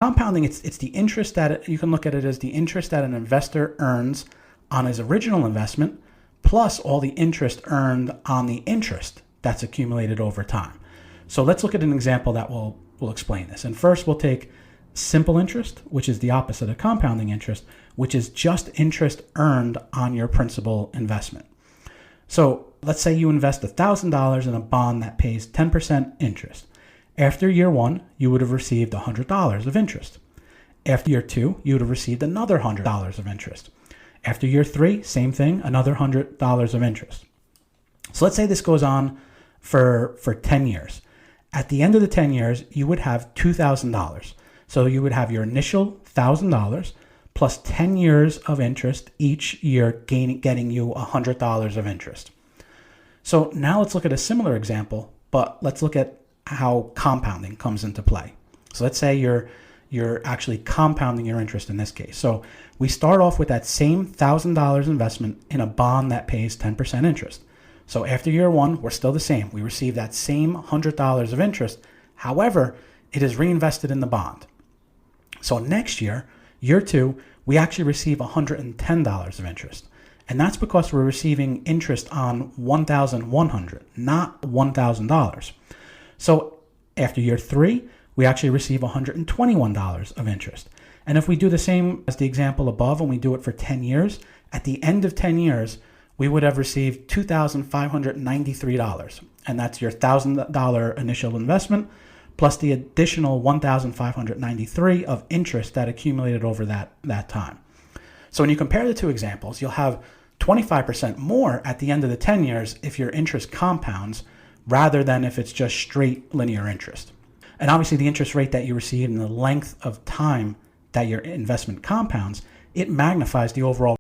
Compounding, it's the interest that you can look at it as the interest that an investor earns on his original investment, plus all the interest earned on the interest that's accumulated over time. So let's look at an example that will explain this. And first we'll take simple interest, which is the opposite of compounding interest, which is just interest earned on your principal investment. So let's say you invest $1,000 in a bond that pays 10% interest. After year one, you would have received $100 of interest. After year two, you would have received another $100 of interest. After year three, same thing, another $100 of interest. So let's say this goes on for 10 years. At the end of the 10 years, you would have $2,000. So you would have your initial $1,000 plus 10 years of interest each year, getting you $100 of interest. So now let's look at a similar example, but let's look at how compounding comes into play. So let's say you're actually compounding your interest in this case. So we start off with that same $1,000 investment in a bond that pays 10% interest. So after year one, we're still the same. We receive that same $100 of interest. However, it is reinvested in the bond. So next year, year two, we actually receive $110 of interest. And that's because we're receiving interest on $1,100, not $1,000. So after year three, we actually receive $121 of interest. And if we do the same as the example above and we do it for 10 years, at the end of 10 years, we would have received $2,593. And that's your $1,000 initial investment plus the additional $1,593 of interest that accumulated over that time. So when you compare the two examples, you'll have 25% more at the end of the 10 years if your interest compounds rather than if it's just straight linear interest. And obviously the interest rate that you receive and the length of time that your investment compounds, it magnifies the overall